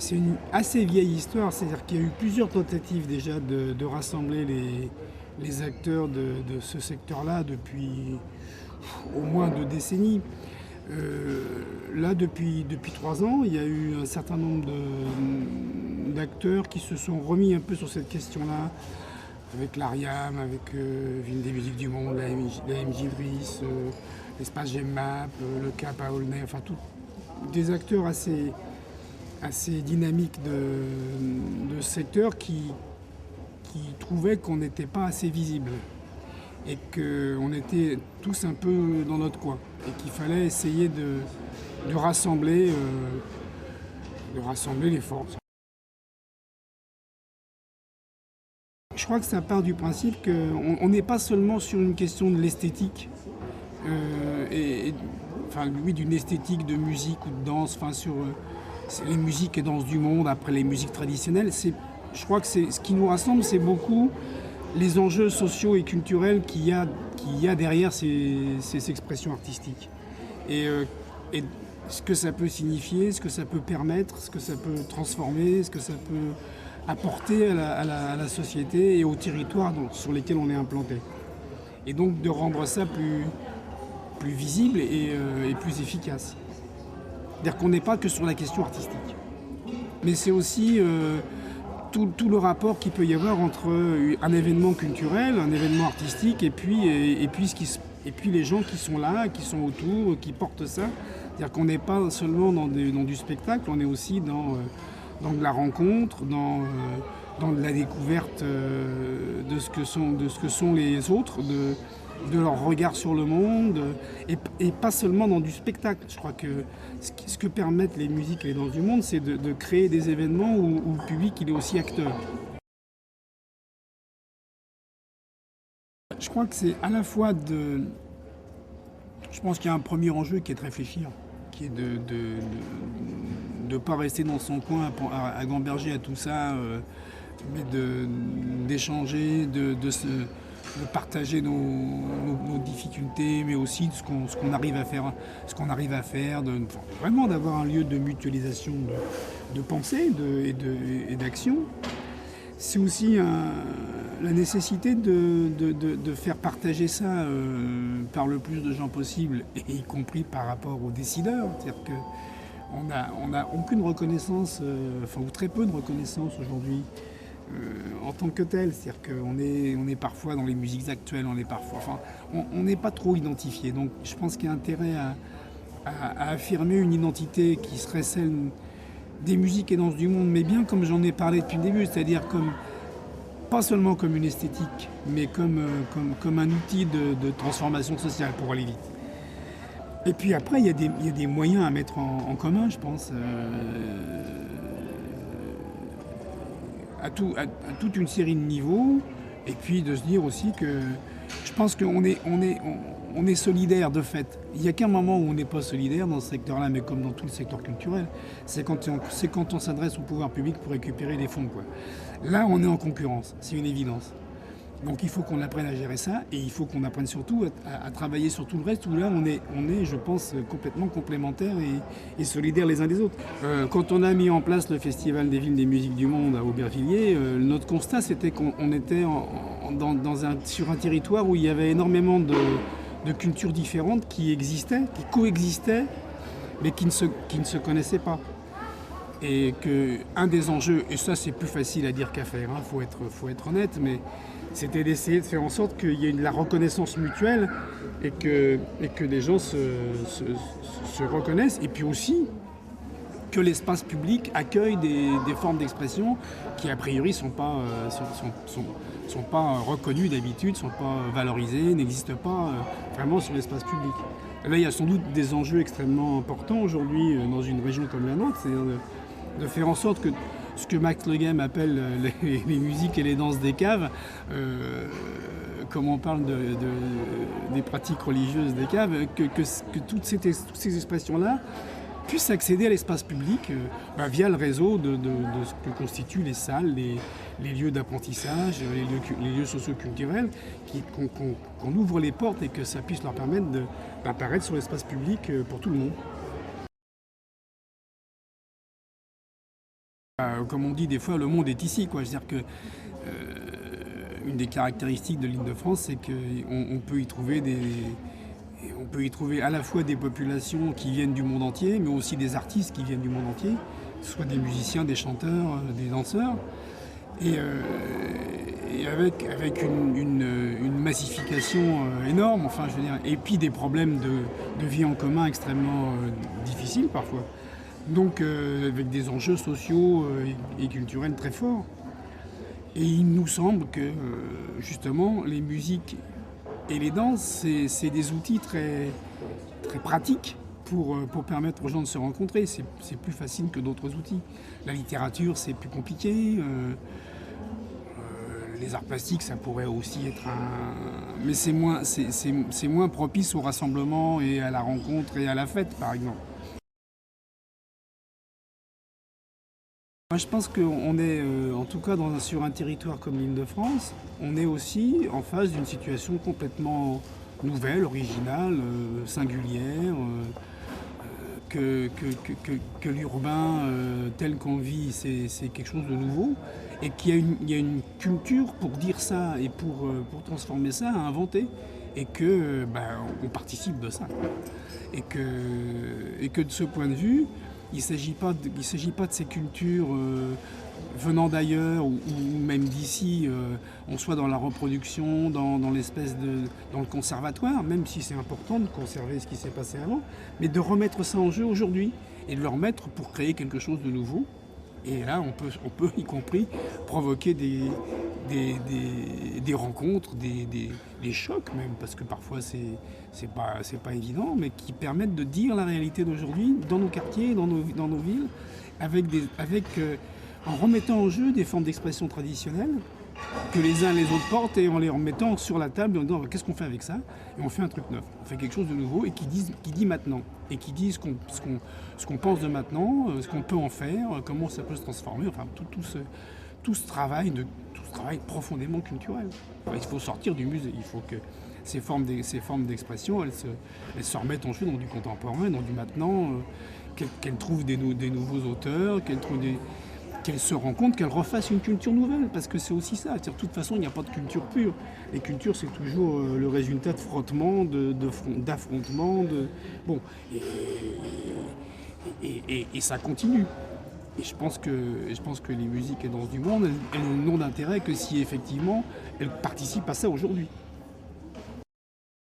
C'est une assez vieille histoire, c'est-à-dire qu'il y a eu plusieurs tentatives déjà de rassembler les acteurs de ce secteur-là depuis au moins 2 décennies. Euh, Là, depuis 3 ans, il y a eu un certain nombre d'acteurs qui se sont remis un peu sur cette question-là, avec l'Ariam, avec Ville des musiques du monde, la MJ Brice, l'espace GEMMAP, le Cap à Aulnay, enfin des acteurs assez dynamiques de ce secteur qui trouvaient qu'on n'était pas assez visible et qu'on était tous un peu dans notre coin et qu'il fallait essayer de rassembler, les forces. Je crois que ça part du principe qu'on n'est pas seulement sur une question de l'esthétique, enfin oui, d'une esthétique de musique ou de danse, enfin sur les musiques et danses du monde après les musiques traditionnelles. Je crois que ce qui nous rassemble, c'est beaucoup les enjeux sociaux et culturels qu'il y a derrière ces expressions artistiques. Et ce que ça peut signifier, ce que ça peut permettre, ce que ça peut transformer, ce que ça peut apporter à la société et aux territoires sur lesquels on est implanté. Et donc de rendre ça plus visible et plus efficace. C'est-à-dire qu'on n'est pas que sur la question artistique. Mais c'est aussi tout le rapport qu'il peut y avoir entre un événement culturel, un événement artistique, et puis les gens qui sont là, qui sont autour, qui portent ça. C'est-à-dire qu'on n'est pas seulement dans du spectacle, on est aussi dans de la rencontre, dans de la découverte de ce que sont les autres, de leur regard sur le monde, et pas seulement dans du spectacle. Je crois que ce que permettent les musiques et les danses du monde, c'est de créer des événements où le public il est aussi acteur. Je crois que c'est à la fois de... Je pense qu'il y a un premier enjeu qui est de réfléchir, qui est de ne pas rester dans son coin à gamberger à tout ça, mais d'échanger, de partager nos difficultés, mais aussi de ce qu'on arrive à faire, enfin, vraiment d'avoir un lieu de mutualisation de pensée et d'action. C'est aussi la nécessité de faire partager ça par le plus de gens possible, et y compris par rapport aux décideurs. C'est-à-dire qu'on n'a aucune reconnaissance, enfin, ou très peu de reconnaissance aujourd'hui en tant que tel. C'est-à-dire qu'on est parfois dans les musiques actuelles, on n'est pas trop identifié. Donc je pense qu'il y a intérêt à affirmer une identité qui serait celle des musiques et danses du monde, mais bien comme j'en ai parlé depuis le début, c'est-à-dire pas seulement comme une esthétique, mais comme un outil de transformation sociale, pour aller vite. Et puis après, il y a des moyens à mettre en commun, je pense, à toute une série de niveaux, et puis de se dire aussi que je pense qu'on est solidaire de fait. Il n'y a qu'un moment où on n'est pas solidaire dans ce secteur-là, mais comme dans tout le secteur culturel, c'est quand on s'adresse au pouvoir public pour récupérer les fonds, quoi. Là, on est en concurrence, c'est une évidence. Donc il faut qu'on apprenne à gérer ça, et il faut qu'on apprenne surtout à travailler sur tout le reste, où là on est, je pense, complètement complémentaires et solidaires les uns des autres. Quand on a mis en place le Festival des villes des musiques du monde à Aubervilliers, notre constat c'était qu'on était sur un territoire où il y avait énormément de cultures différentes qui existaient, qui coexistaient, mais qui ne se connaissaient pas. Et qu'un des enjeux, et ça c'est plus facile à dire qu'à faire, faut être honnête, mais c'était d'essayer de faire en sorte qu'il y ait de la reconnaissance mutuelle, et que les gens se reconnaissent, et puis aussi que l'espace public accueille des formes d'expression qui a priori sont pas reconnues d'habitude, sont pas valorisées, n'existent pas vraiment sur l'espace public. Là, il y a sans doute des enjeux extrêmement importants aujourd'hui dans une région comme la nôtre, c'est-à-dire de faire en sorte que ce que Max Le Guem appelle les musiques et les danses des caves, comme on parle des pratiques religieuses des caves, que toutes ces expressions-là puissent accéder à l'espace public via le réseau de ce que constituent les salles, les lieux d'apprentissage, les lieux socio-culturels, qu'on ouvre les portes et que ça puisse leur permettre d'apparaître sur l'espace public pour tout le monde. Comme on dit des fois, le monde est ici, quoi. Je veux dire que une des caractéristiques de l'Île-de-France, c'est qu'on peut y trouver on peut y trouver à la fois des populations qui viennent du monde entier, mais aussi des artistes qui viennent du monde entier, que ce soit des musiciens, des chanteurs, des danseurs, et avec une massification énorme, enfin, je veux dire, et puis des problèmes de vie en commun extrêmement difficiles parfois. Donc avec des enjeux sociaux et culturels très forts. Et il nous semble que justement les musiques et les danses, c'est des outils très, très pratiques pour permettre aux gens de se rencontrer. C'est plus facile que d'autres outils. La littérature, c'est plus compliqué. Les arts plastiques, ça pourrait aussi être un... Mais c'est moins propice au rassemblement et à la rencontre et à la fête, par exemple. Moi, je pense qu'on est, en tout cas sur un territoire comme l'Île-de-France, on est aussi en face d'une situation complètement nouvelle, originale, singulière, que l'urbain tel qu'on vit, c'est quelque chose de nouveau, et qu'il y a une culture pour dire ça et pour transformer ça à inventer, et que on participe de ça. Et que de ce point de vue, il ne s'agit pas de ces cultures venant d'ailleurs ou même d'ici, on soit dans la reproduction, dans l'espèce dans le conservatoire, même si c'est important de conserver ce qui s'est passé avant, mais de remettre ça en jeu aujourd'hui et de le remettre pour créer quelque chose de nouveau. Et là, on peut y compris provoquer des rencontres, des chocs même, parce que parfois c'est pas évident, mais qui permettent de dire la réalité d'aujourd'hui dans nos quartiers, dans nos villes, en remettant en jeu des formes d'expression traditionnelles que les uns et les autres portent et en les remettant sur la table en disant qu'est-ce qu'on fait avec ça, et on fait un truc neuf, on fait quelque chose de nouveau et qui dit maintenant et qui dit ce qu'on pense de maintenant, ce qu'on peut en faire, comment ça peut se transformer, enfin tout ce travail profondément culturel. Enfin, il faut sortir du musée, il faut que ces formes d'expression elles se remettent en jeu dans du contemporain, dans du maintenant, qu'elles trouvent des nouveaux auteurs, qu'elle se rend compte, qu'elle refasse une culture nouvelle, parce que c'est aussi ça. De toute façon, il n'y a pas de culture pure. Les cultures, c'est toujours le résultat de frottements, d'affrontements, bon, et ça continue. Et je pense que les musiques et danses du monde, elles n'ont d'intérêt que si effectivement elles participent à ça aujourd'hui.